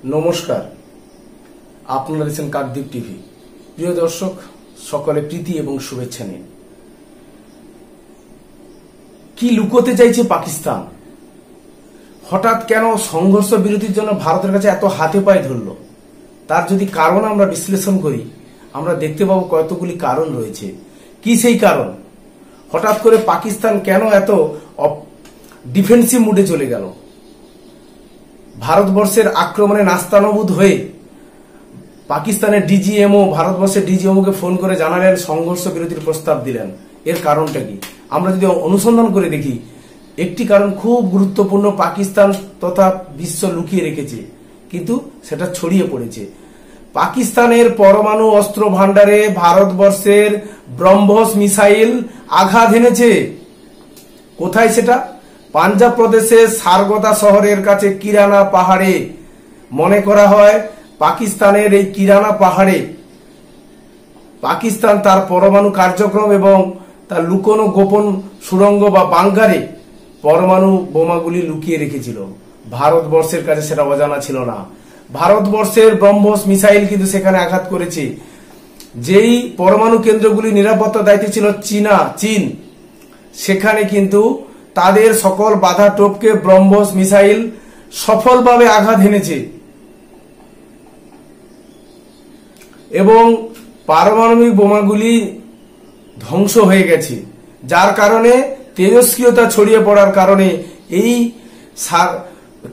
নমস্কার, আপনারা দেখছেন কাকদ্বীপ টিভি। প্রিয় দর্শক, সকলে প্রীতি এবং শুভেচ্ছা নিন। কি লুকোতে চাইছে পাকিস্তান? হঠাৎ কেন সংঘর্ষ বিরতির জন্য ভারতের কাছে এত হাতে পায়ে ধরল? তার যদি কারণ আমরা বিশ্লেষণ করি, আমরা দেখতে পাবো কতগুলি কারণ রয়েছে। কি সেই কারণ? হঠাৎ করে পাকিস্তান কেন এত ডিফেন্সিভ মুডে চলে গেল? ভারতবর্ষের আক্রমণে নাস্তানাবুদ হয়ে পাকিস্তানের ডিজিএমও ভারতবর্ষের ডিজিএমওকে ফোন করে জানালেন, সংঘর্ষ বিরতির প্রস্তাব দিলেন। এর কারণটা কি? আমরা যদি অনুসন্ধান করে দেখি, একটি কারণ খুব গুরুত্বপূর্ণ, পাকিস্তান তথা বিশ্ব লুকিয়ে রেখেছে, কিন্তু সেটা ছড়িয়ে পড়েছে। পাকিস্তানের পরমাণু অস্ত্র ভান্ডারে ভারতবর্ষের ব্রহ্মস মিসাইল আঘাত এনেছে। কোথায় সেটা? পাঞ্জাব প্রদেশের সারগোদা শহরের কাছে কিরানা পাহাড়ে। মনে করা হয় পাকিস্তানের এই কিরানা পাহাড়ে পাকিস্তান তার পরমাণু কার্যক্রম এবং তার লুকোনো গোপন সুড়ঙ্গ বা বাংকারে পরমাণু বোমাগুলি লুকিয়ে রেখেছিল। ভারতবর্ষের কাছে সেটা অজানা ছিল না। ভারতবর্ষের ব্রহ্মস মিসাইল কিন্তু সেখানে আঘাত করেছে। যেই পরমাণু কেন্দ্রগুলি নিরাপত্তা দায়িত্বে ছিল চীন, সেখানে কিন্তু তাদের সকল বাধা টপকে ব্রহ্মস মিসাইল সফলভাবে আঘাত হেনেছে এবং পারমাণবিক বোমাগুলি ধ্বংস হয়ে গেছে। যার কারণে তেজস্ক্রিয়তা ছড়িয়ে পড়ার কারণে এই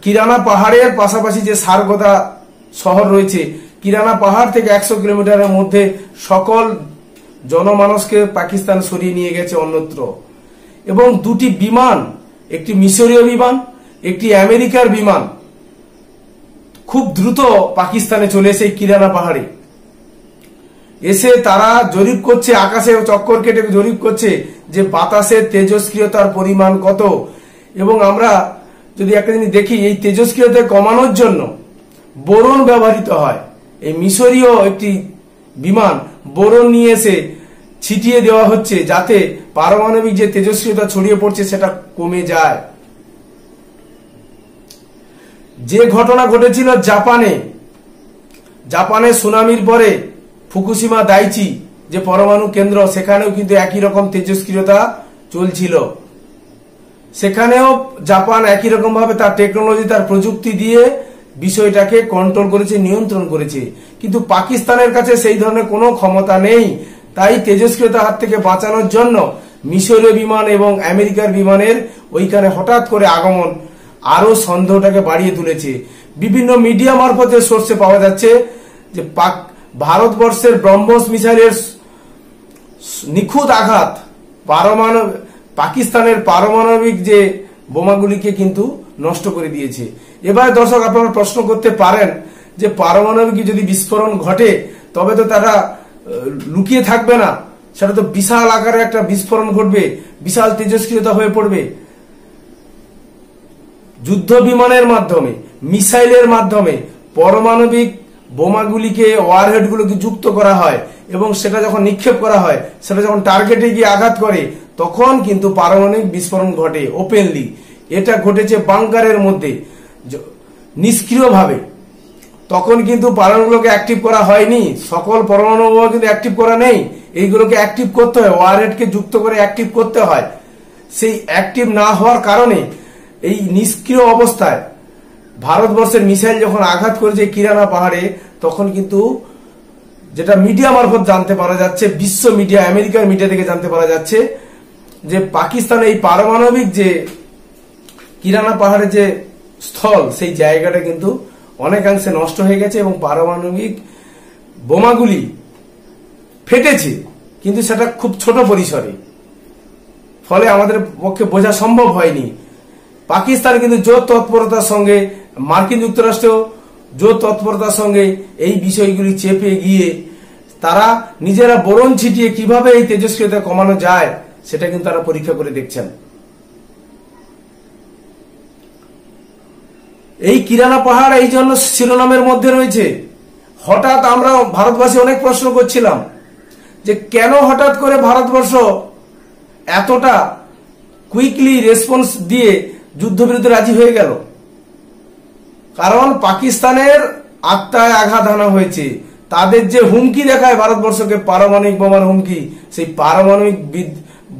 কিরানা পাহাড়ের পাশাপাশি যে সারগোদা শহর রয়েছে, কিরানা পাহাড় থেকে 100 কিলোমিটারের মধ্যে সকল জনমানসকে পাকিস্তান সরিয়ে নিয়ে গেছে অন্যত্র। এবং দুটি বিমান, একটি মিশরীয় বিমান, একটি আমেরিকার বিমান খুব দ্রুত পাকিস্তানে চলে এসে কিরানা পাহাড়ে এসে তারা জরিপ করছে, আকাশে চক্কর কেটে জরিপ করছে যে বাতাসের তেজস্ক্রিয়তার পরিমাণ কত। এবং আমরা যদি একটা জিনিস দেখি, এই তেজস্ক্রিয়তা কমানোর জন্য বোরন ব্যবহৃত হয়। এই মিশরীয় একটি বিমান বোরন নিয়ে এসে ছিটিয়ে দেওয়া হচ্ছে, যাতে পারমাণবিক যে তেজস্ক্রিয়তা ছড়িয়ে পড়ছে সেটা কমে যায়। যে ঘটনা ঘটেছিল জাপানে সুনামির পরে ফুকুশিমা দাইচি যে পরমাণু কেন্দ্র, সেখানেও কিন্তু একই রকম তেজস্ক্রিয়তা চলছিল। সেখানেও জাপান একই রকম ভাবে তার টেকনোলজি, তার প্রযুক্তি দিয়ে বিষয়টাকে কন্ট্রোল করেছে, নিয়ন্ত্রণ করেছে। কিন্তু পাকিস্তানের কাছে সেই ধরনের কোনো ক্ষমতা নেই। তাই তেজস্ক্রিয়তার হাত থেকে বাঁচানোর জন্য মিশরীয় বিমান এবং আমেরিকার বিমানের ওইখানে হঠাৎ করে আগমন আরো সন্দেহটাকে বাড়িয়ে তুলেছে। বিভিন্ন মিডিয়া মারফতে সোর্সে পাওয়া যাচ্ছে যে ভারতবর্ষের ব্রহ্মস মিসাইলের নিখুঁত আঘাত পাকিস্তানের পারমাণবিক যে বোমাগুলিকে কিন্তু নষ্ট করে দিয়েছে। এবার দর্শক, আপনারা প্রশ্ন করতে পারেন যে পারমাণবিক যদি বিস্ফোরণ ঘটে তবে তো তারা লুকিয়ে থাকবে না, সেটা তো বিশাল আকারে একটা বিস্ফোরণ ঘটবে, বিশাল তেজস্ক্রিয়তা হয়ে পড়বে। যুদ্ধ বিমানের মাধ্যমে, মিসাইলের মাধ্যমে পরমাণবিক বোমাগুলিকে, ওয়ারহেডগুলোকে যুক্ত করা হয় এবং সেটা যখন নিক্ষেপ করা হয়, সেটা যখন টার্গেটে গিয়ে আঘাত করে, তখন কিন্তু পারমাণবিক বিস্ফোরণ ঘটে ওপেনলি। এটা ঘটেছে বাংকারের মধ্যে নিষ্ক্রিয়ভাবে। তখন কিন্তু পারমাণুগুলোকে অ্যাক্টিভ করা হয়নি, সকল পরমাণু বোমা কিন্তু অ্যাক্টিভ করা নেই। এইগুলোকে অ্যাক্টিভ করতে হয়, ওয়ারহেডকে যুক্ত করে অ্যাক্টিভ করতে হয়। সেই অ্যাক্টিভ না হওয়ার কারণে এই নিষ্ক্রিয় অবস্থায় ভারতবর্ষের মিসাইল যখন আঘাত করেছে কিরানা পাহাড়ে, তখন কিন্তু যেটা মিডিয়া মারফত জানতে পারা যাচ্ছে, বিশ্ব মিডিয়া, আমেরিকার মিডিয়া থেকে জানতে পারা যাচ্ছে যে পাকিস্তান এই পারমাণবিক যে কিরানা পাহাড়ের যে স্থল, সেই জায়গাটা কিন্তু অনেকাংশে নষ্ট হয়ে গেছে এবং পারমাণবিক বোমাগুলি ফেটেছে, কিন্তু সেটা খুব ছোট পরিসরে, ফলে আমাদের পক্ষে বোঝা সম্ভব হয়নি। পাকিস্তান কিন্তু জোর তৎপরতার সঙ্গে, মার্কিন যুক্তরাষ্ট্র জোর তৎপরতার সঙ্গে এই বিষয়গুলি চেপে গিয়ে তারা নিজেরা বোরন ছিটিয়ে কিভাবে এই তেজস্ক্রিয়তা কমানো যায় সেটা কিন্তু তারা পরীক্ষা করে দেখছেন। এই কিরানা পাহাড় এই জন্য শিরোনামের মধ্যে রয়েছে। হঠাৎ আমরা ভারতবাসী অনেক প্রশ্ন করছিলাম যে কেন হঠাৎ করে ভারতবর্ষ এতটা কুইকলি রেসপন্স দিয়ে যুদ্ধবিরতি রাজি হয়ে গেল। কারণ পাকিস্তানের আত্মায় আঘাত আনা হয়েছে। তাদের যে হুমকি দেখায় ভারতবর্ষকে, পারমাণবিক বোমার হুমকি, সেই পারমাণবিক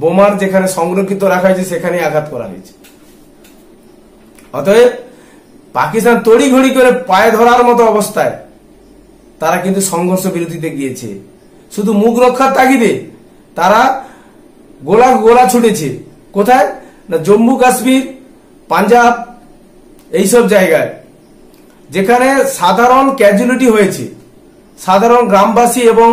বোমার যেখানে সংরক্ষিত রাখা হয়েছে সেখানে আঘাত করা হয়েছে। অতএব পাকিস্তান তড়িঘড়ি করে পায়ে ধরার মতো অবস্থায় তারা কিন্তু সংঘর্ষ বিরতিতে গিয়েছে। শুধু মুখ রক্ষার তাগিদে তারা গোলা ছুটেছে। কোথায় না, জম্মু কাশ্মীর, পাঞ্জাব, এইসব জায়গায় যেখানে সাধারণ ক্যাজুয়ালিটি হয়েছে, সাধারণ গ্রামবাসী এবং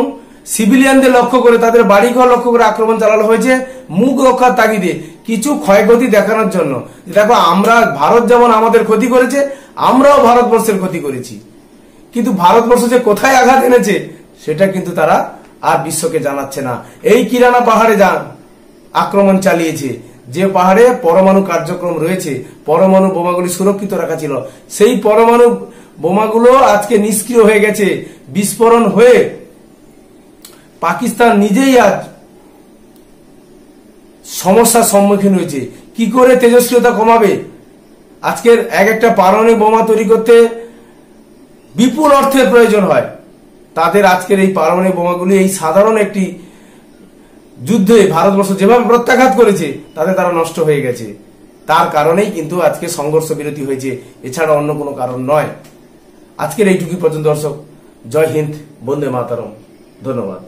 সিভিলিয়ানদের লক্ষ্য করে, তাদের বাড়িঘর লক্ষ্য করে আক্রমণ চালানো হয়েছে মুখ রক্ষার তাগিদে, কিছু ক্ষয়ক্ষতি দেখানোর জন্য। দেখো, আমরা ভারত যেমন আমাদের ক্ষতি করেছে, আমরাও ভারতবর্ষের ক্ষতি করেছি, কিন্তু ভারতবর্ষ যে কোথায় আঘাত এনেছে সেটা কিন্তু তারা আর বিশ্বকে জানাচ্ছে না। এই কিরানা পাহাড়ে আক্রমণ চালিয়েছে, যে পাহাড়ে পরমাণু কার্যক্রম রয়েছে, পরমাণু বোমাগুলি সুরক্ষিত রাখা ছিল, সেই পরমাণু বোমাগুলো আজকে নিষ্ক্রিয় হয়ে গেছে। বিস্ফোরণ হয়ে পাকিস্তান নিজেই আজ সমস্যার সম্মুখীন হয়েছে। কি করে তেজস্ক্রিয়তা কমাবে? আজকের একটা পারমাণবিক বোমা তৈরি করতে বিপুল অর্থের প্রয়োজন হয়। তাদের আজকের এই পারমাণবিক বোমাগুলি এই সাধারণ একটি যুদ্ধে ভারতবর্ষ যেভাবে প্রত্যাঘাত করেছে তাতে তারা নষ্ট হয়ে গেছে। তার কারণেই কিন্তু আজকে সংঘর্ষ বিরতি হয়েছে, এছাড়া অন্য কোনো কারণ নয়। আজকের এইটুকু পর্যন্ত দর্শক। জয় হিন্দ, বন্দে মাতরম। ধন্যবাদ।